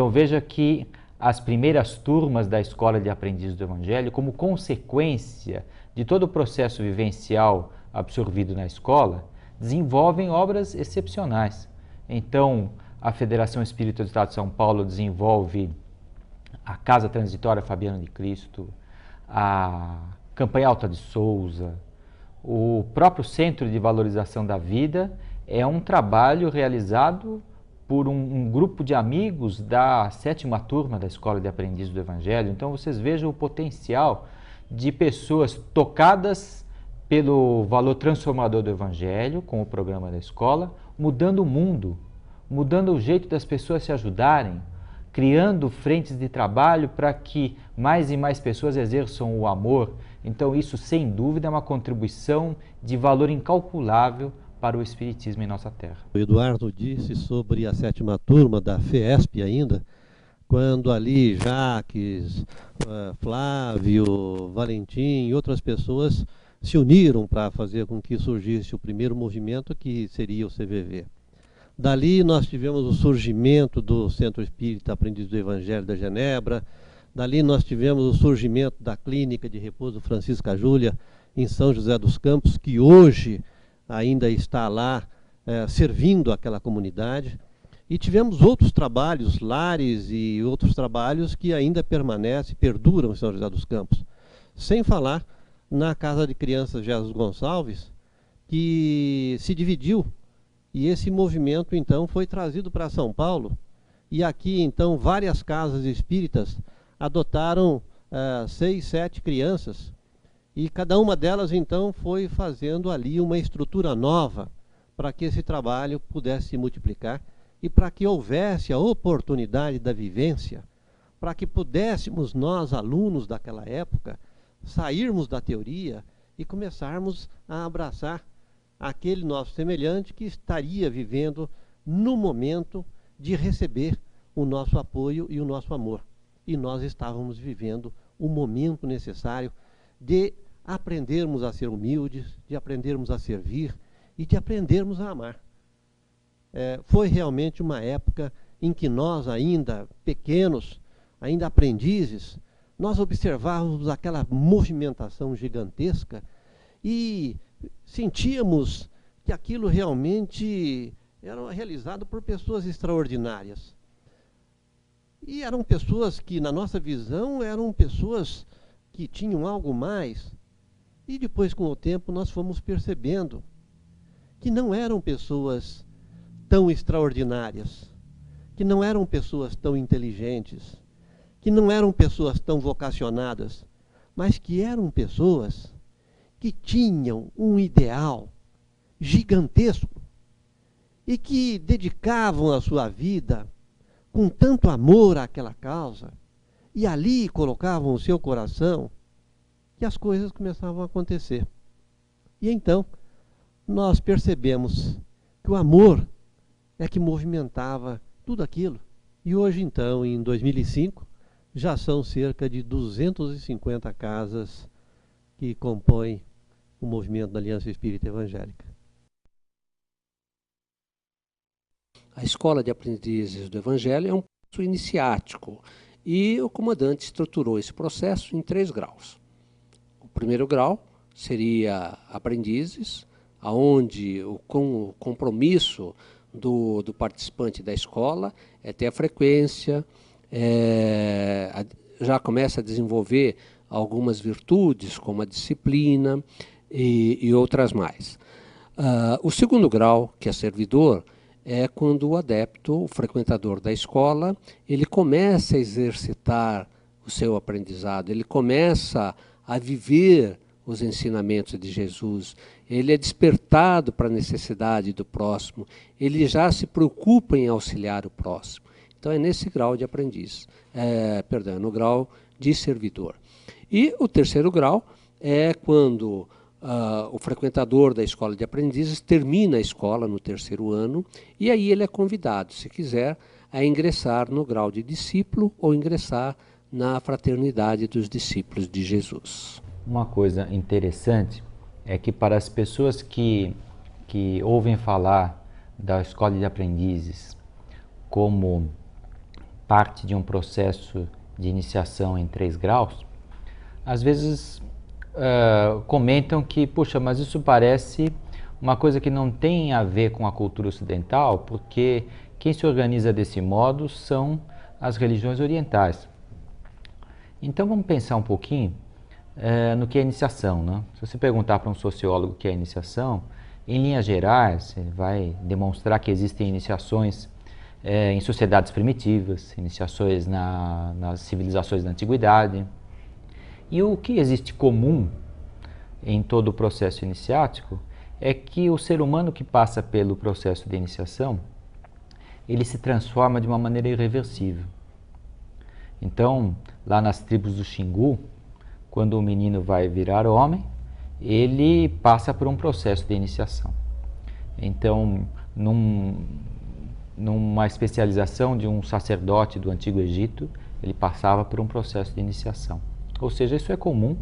Então veja que as primeiras turmas da Escola de Aprendizes do Evangelho, como consequência de todo o processo vivencial absorvido na escola, desenvolvem obras excepcionais. Então, a Federação Espírita do Estado de São Paulo desenvolve a Casa Transitória Fabiano de Cristo, a Campanha Alta de Souza, o próprio Centro de Valorização da Vida é um trabalho realizado por um grupo de amigos da 7ª turma da Escola de Aprendizes do Evangelho. Então vocês vejam o potencial de pessoas tocadas pelo valor transformador do Evangelho, com o programa da escola, mudando o mundo, mudando o jeito das pessoas se ajudarem, criando frentes de trabalho para que mais e mais pessoas exerçam o amor. Então isso, sem dúvida, é uma contribuição de valor incalculável para o Espiritismo em nossa terra. O Eduardo disse sobre a 7ª turma da FESP ainda, quando ali Jaques, Flávio, Valentim e outras pessoas se uniram para fazer com que surgisse o primeiro movimento, que seria o CVV. Dali nós tivemos o surgimento do Centro Espírita Aprendiz do Evangelho da Genebra, dali nós tivemos o surgimento da Clínica de Repouso Francisca Júlia em São José dos Campos, que hoje ainda está lá servindo aquela comunidade. E tivemos outros trabalhos, lares e outros trabalhos que ainda permanecem, perduram em São José dos Campos. Sem falar na Casa de Crianças Jesus Gonçalves, que se dividiu, e esse movimento então foi trazido para São Paulo, e aqui então várias casas espíritas adotaram 6, 7 crianças, e cada uma delas então foi fazendo ali uma estrutura nova para que esse trabalho pudesse se multiplicar e para que houvesse a oportunidade da vivência, para que pudéssemos nós, alunos daquela época, sairmos da teoria e começarmos a abraçar aquele nosso semelhante que estaria vivendo no momento de receber o nosso apoio e o nosso amor. E nós estávamos vivendo o momento necessário de aprendermos a ser humildes, de aprendermos a servir e de aprendermos a amar. Foi realmente uma época em que nós, ainda pequenos, ainda aprendizes, nós observávamos aquela movimentação gigantesca e sentíamos que aquilo realmente era realizado por pessoas extraordinárias. E eram pessoas que, na nossa visão, eram pessoas que tinham algo mais. E depois, com o tempo, nós fomos percebendo que não eram pessoas tão extraordinárias, que não eram pessoas tão inteligentes, que não eram pessoas tão vocacionadas, mas que eram pessoas que tinham um ideal gigantesco e que dedicavam a sua vida com tanto amor àquela causa e ali colocavam o seu coração, que as coisas começavam a acontecer. E então nós percebemos que o amor é que movimentava tudo aquilo. E hoje então, em 2005, já são cerca de 250 casas que compõem o movimento da Aliança Espírita Evangélica. A Escola de Aprendizes do Evangelho é um processo iniciático e o comandante estruturou esse processo em 3 graus. O primeiro grau seria aprendizes, aonde o compromisso do participante da escola é ter a frequência, já começa a desenvolver algumas virtudes, como a disciplina e outras mais. O segundo grau, que é servidor, é quando o adepto, o frequentador da escola, ele começa a exercitar o seu aprendizado, ele começa a viver os ensinamentos de Jesus, ele é despertado para a necessidade do próximo, ele já se preocupa em auxiliar o próximo. Então é nesse grau de aprendiz, no grau de servidor. E o terceiro grau é quando o frequentador da escola de aprendizes termina a escola no 3º ano e aí ele é convidado, se quiser, a ingressar no grau de discípulo ou ingressar na fraternidade dos discípulos de Jesus. Uma coisa interessante é que para as pessoas que ouvem falar da escola de aprendizes como parte de um processo de iniciação em 3 graus, às vezes comentam que, puxa, mas isso parece uma coisa que não tem a ver com a cultura ocidental, porque quem se organiza desse modo são as religiões orientais. Então vamos pensar um pouquinho no que é iniciação, né? Se você perguntar para um sociólogo o que é iniciação, em linhas gerais, ele vai demonstrar que existem iniciações em sociedades primitivas, iniciações nas civilizações da antiguidade. E o que existe comum em todo o processo iniciático é que o ser humano que passa pelo processo de iniciação, ele se transforma de uma maneira irreversível. Então, lá nas tribos do Xingu, quando o menino vai virar homem, ele passa por um processo de iniciação. Então, numa especialização de um sacerdote do Antigo Egito, ele passava por um processo de iniciação. Ou seja, isso é comum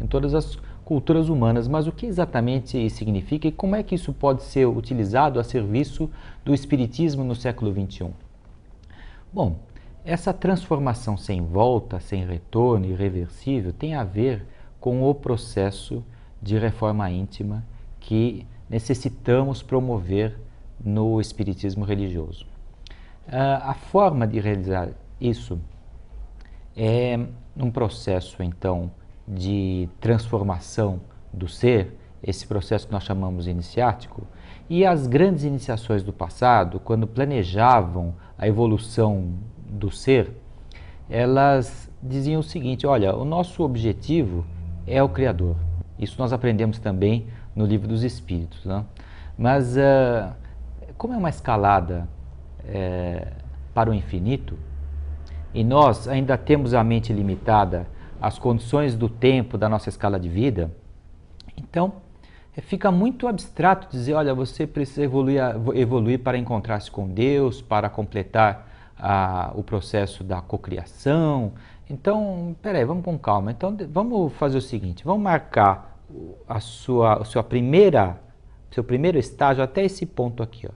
em todas as culturas humanas, mas o que exatamente significa e como é que isso pode ser utilizado a serviço do espiritismo no século XXI? Bom, essa transformação sem volta, sem retorno, irreversível, tem a ver com o processo de reforma íntima que necessitamos promover no espiritismo religioso. A forma de realizar isso é um processo, então, de transformação do ser, esse processo que nós chamamos iniciático, e as grandes iniciações do passado, quando planejavam a evolução do ser, elas diziam o seguinte: olha, o nosso objetivo é o Criador. Isso nós aprendemos também no Livro dos Espíritos, né? Mas como é uma escalada para o infinito, e nós ainda temos a mente limitada às condições do tempo da nossa escala de vida, então fica muito abstrato dizer, olha, você precisa evoluir para encontrar-se com Deus, para completar o processo da cocriação. Então, peraí, vamos com calma. Então, vamos fazer o seguinte, vamos marcar seu primeiro estágio até esse ponto aqui, ó.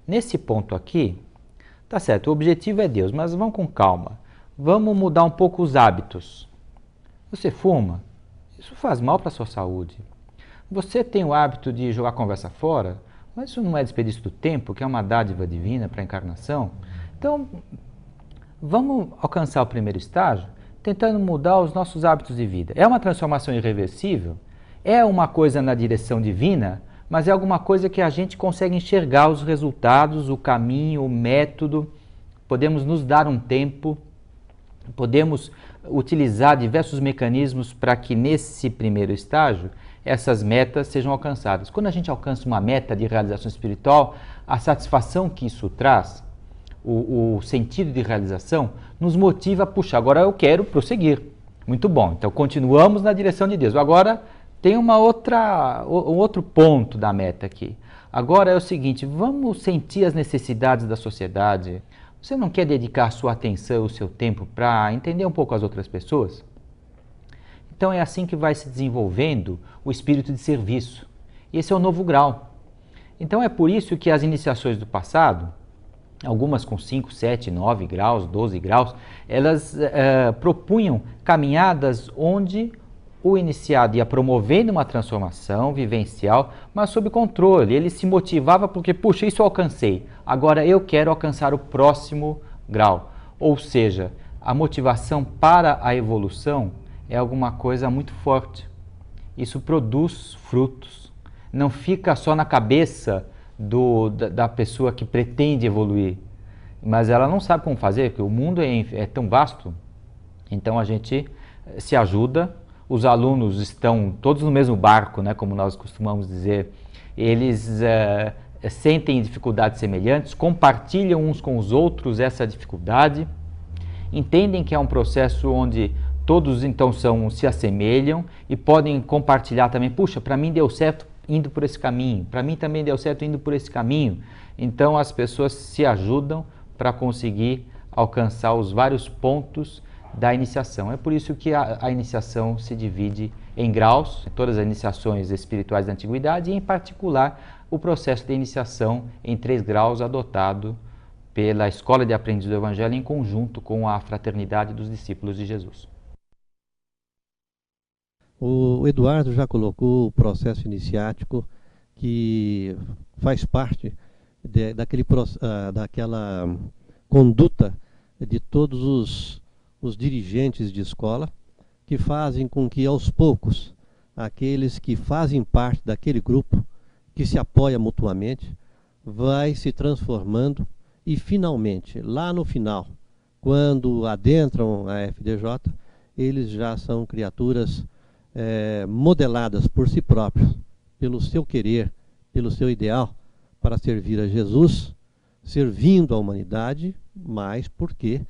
Nesse ponto aqui, tá certo, o objetivo é Deus, mas vamos com calma. Vamos mudar um pouco os hábitos. Você fuma? Isso faz mal para a sua saúde. Você tem o hábito de jogar conversa fora? Mas isso não é desperdício do tempo, que é uma dádiva divina para a encarnação? Então, vamos alcançar o primeiro estágio tentando mudar os nossos hábitos de vida. É uma transformação irreversível? É uma coisa na direção divina, mas é alguma coisa que a gente consegue enxergar os resultados, o caminho, o método. Podemos nos dar um tempo, podemos utilizar diversos mecanismos para que nesse primeiro estágio essas metas sejam alcançadas. Quando a gente alcança uma meta de realização espiritual, a satisfação que isso traz, o sentido de realização, nos motiva, puxa, agora eu quero prosseguir. Muito bom, então continuamos na direção de Deus. Agora tem um outro ponto da meta aqui. Agora é o seguinte, vamos sentir as necessidades da sociedade. Você não quer dedicar sua atenção, o seu tempo para entender um pouco as outras pessoas? Então é assim que vai se desenvolvendo o espírito de serviço. Esse é o novo grau. Então é por isso que as iniciações do passado, algumas com 5, 7, 9 graus, 12 graus, elas propunham caminhadas onde o iniciado ia promovendo uma transformação vivencial, mas sob controle. Ele se motivava porque, puxa, isso eu alcancei, agora eu quero alcançar o próximo grau. Ou seja, a motivação para a evolução é alguma coisa muito forte. Isso produz frutos. Não fica só na cabeça da pessoa que pretende evoluir, mas ela não sabe como fazer, porque o mundo é tão vasto. Então a gente se ajuda, os alunos estão todos no mesmo barco, né, como nós costumamos dizer. Eles sentem dificuldades semelhantes, compartilham uns com os outros essa dificuldade, entendem que é um processo onde todos então se assemelham e podem compartilhar também, puxa, para mim deu certo indo por esse caminho, para mim também deu certo indo por esse caminho. Então as pessoas se ajudam para conseguir alcançar os vários pontos da iniciação. É por isso que a iniciação se divide em graus, todas as iniciações espirituais da antiguidade, e em particular o processo de iniciação em 3 graus adotado pela Escola de Aprendizes do Evangelho em conjunto com a Fraternidade dos Discípulos de Jesus. O Eduardo já colocou o processo iniciático que faz parte daquela conduta de todos os dirigentes de escola, que fazem com que, aos poucos, aqueles que fazem parte daquele grupo, que se apoia mutuamente, vai se transformando e, finalmente, lá no final, quando adentram a FDJ, eles já são criaturas modeladas por si próprios, pelo seu querer, pelo seu ideal, para servir a Jesus, servindo a humanidade, mas porque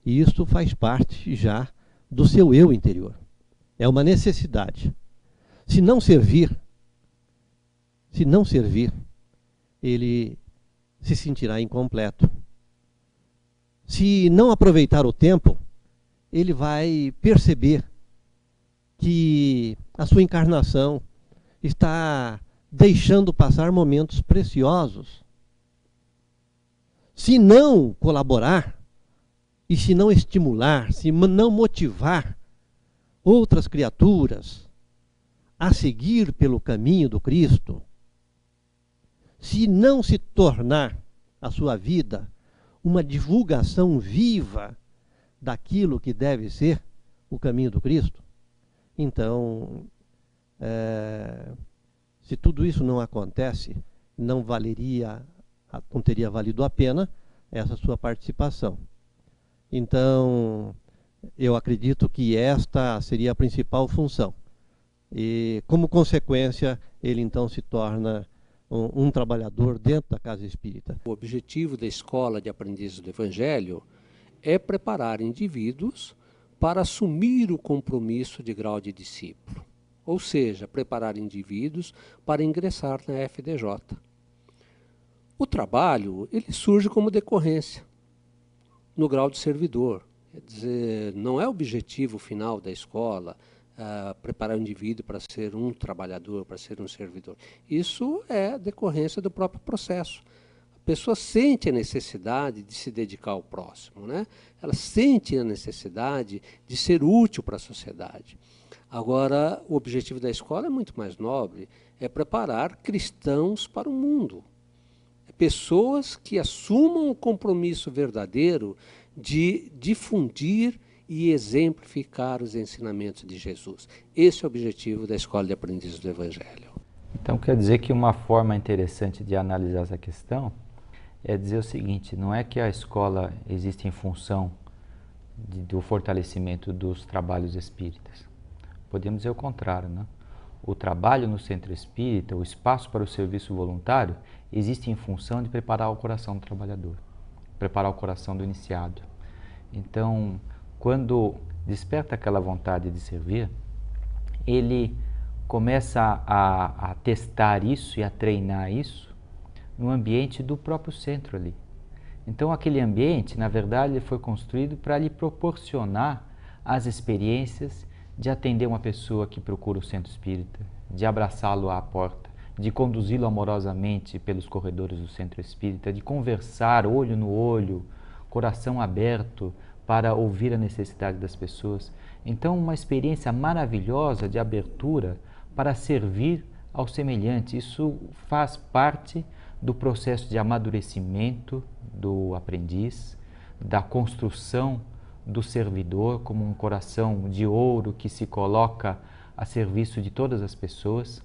isso faz parte já do seu eu interior. É uma necessidade. Se não servir, ele se sentirá incompleto. Se não aproveitar o tempo, ele vai perceber que a sua encarnação está deixando passar momentos preciosos. Se não colaborar, e se não estimular, se não motivar outras criaturas a seguir pelo caminho do Cristo, se não se tornar a sua vida uma divulgação viva daquilo que deve ser o caminho do Cristo, então, se tudo isso não acontece, não teria valido a pena essa sua participação. Então, eu acredito que esta seria a principal função. E, como consequência, ele então se torna um trabalhador dentro da casa espírita. O objetivo da Escola de Aprendizes do Evangelho é preparar indivíduos para assumir o compromisso de grau de discípulo, ou seja, preparar indivíduos para ingressar na FDJ. O trabalho, ele surge como decorrência, no grau de servidor. Quer dizer, não é o objetivo final da escola preparar o indivíduo para ser um trabalhador, para ser um servidor. Isso é decorrência do próprio processo. A pessoa sente a necessidade de se dedicar ao próximo, né? Ela sente a necessidade de ser útil para a sociedade. Agora, o objetivo da escola é muito mais nobre, é preparar cristãos para o mundo. Pessoas que assumam o compromisso verdadeiro de difundir e exemplificar os ensinamentos de Jesus. Esse é o objetivo da Escola de Aprendizes do Evangelho. Então, quer dizer que uma forma interessante de analisar essa questão é dizer o seguinte: não é que a escola existe em função do fortalecimento dos trabalhos espíritas. Podemos dizer o contrário, né? O trabalho no centro espírita, o espaço para o serviço voluntário, existe em função de preparar o coração do trabalhador, preparar o coração do iniciado. Então, quando desperta aquela vontade de servir, ele começa a testar isso e a treinar isso no ambiente do próprio centro ali. Então, aquele ambiente, na verdade, foi construído para lhe proporcionar as experiências de atender uma pessoa que procura o centro espírita, de abraçá-lo à porta, de conduzi-lo amorosamente pelos corredores do centro espírita, de conversar olho no olho, coração aberto, para ouvir a necessidade das pessoas. Então, uma experiência maravilhosa de abertura para servir ao semelhante. Isso faz parte do processo de amadurecimento do aprendiz, da construção do servidor como um coração de ouro que se coloca a serviço de todas as pessoas.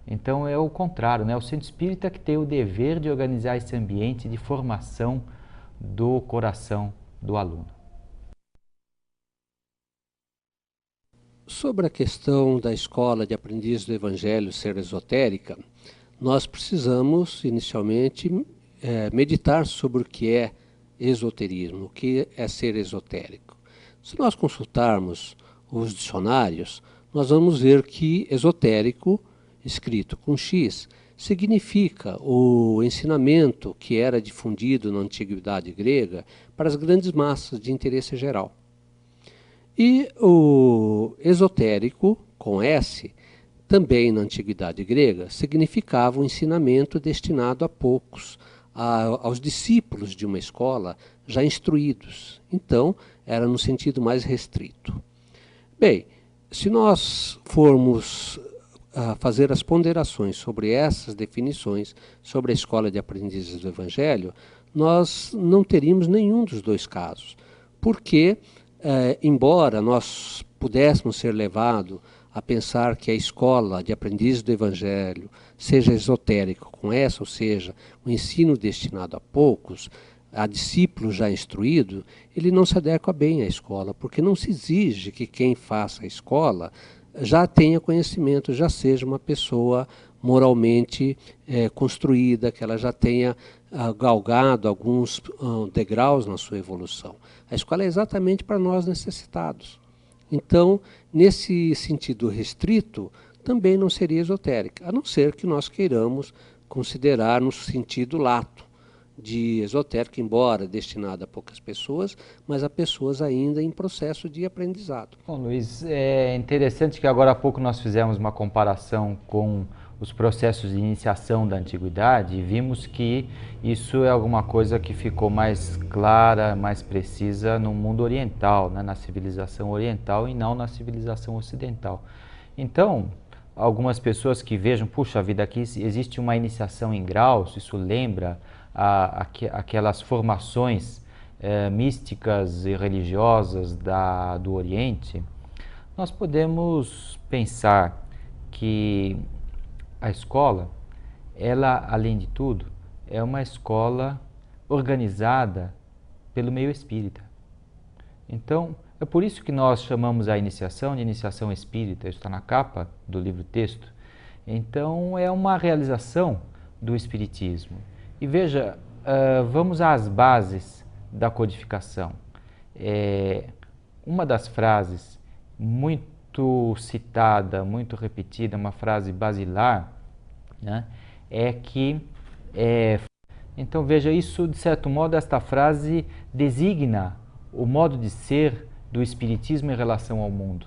Então é o contrário, né? O centro espírita que tem o dever de organizar esse ambiente de formação do coração do aluno. Sobre a questão da Escola de Aprendizes do Evangelho ser esotérica, nós precisamos inicialmente meditar sobre o que é esoterismo, o que é ser esotérico. Se nós consultarmos os dicionários, nós vamos ver que esotérico, escrito com X, significa o ensinamento que era difundido na antiguidade grega para as grandes massas de interesse geral. E o esotérico, com S, também na antiguidade grega, significava um ensinamento destinado a poucos, aos discípulos de uma escola já instruídos. Então, era no sentido mais restrito. Bem, se nós formos fazer as ponderações sobre essas definições, sobre a escola de aprendizes do Evangelho, nós não teríamos nenhum dos dois casos. Porque, embora nós pudéssemos ser levados a pensar que a escola de aprendizes do Evangelho seja esotérica com essa, ou seja, o ensino destinado a poucos, a discípulos já instruídos, ele não se adequa bem à escola, porque não se exige que quem faça a escola já tenha conhecimento, já seja uma pessoa moralmente construída, que ela já tenha galgado alguns degraus na sua evolução. A escola é exatamente para nós necessitados. Então, nesse sentido restrito, também não seria esotérica, a não ser que nós queiramos considerar no sentido lato de esotérica, embora destinada a poucas pessoas, mas a pessoas ainda em processo de aprendizado. Bom, Luiz, é interessante que agora há pouco nós fizemos uma comparação com os processos de iniciação da antiguidade e vimos que isso é alguma coisa que ficou mais clara, mais precisa no mundo oriental, né, na civilização oriental e não na civilização ocidental. Então, algumas pessoas que vejam, puxa vida, aqui existe uma iniciação em graus, isso lembra aquelas formações místicas e religiosas do Oriente, nós podemos pensar que a escola, ela, além de tudo, é uma escola organizada pelo meio espírita. Então, é por isso que nós chamamos a iniciação de iniciação espírita, isso está na capa do livro-texto. Então, é uma realização do espiritismo. E veja, vamos às bases da codificação. Uma das frases muito citada, muito repetida, uma frase basilar, né, é que... então veja, isso de certo modo, esta frase designa o modo de ser do espiritismo em relação ao mundo.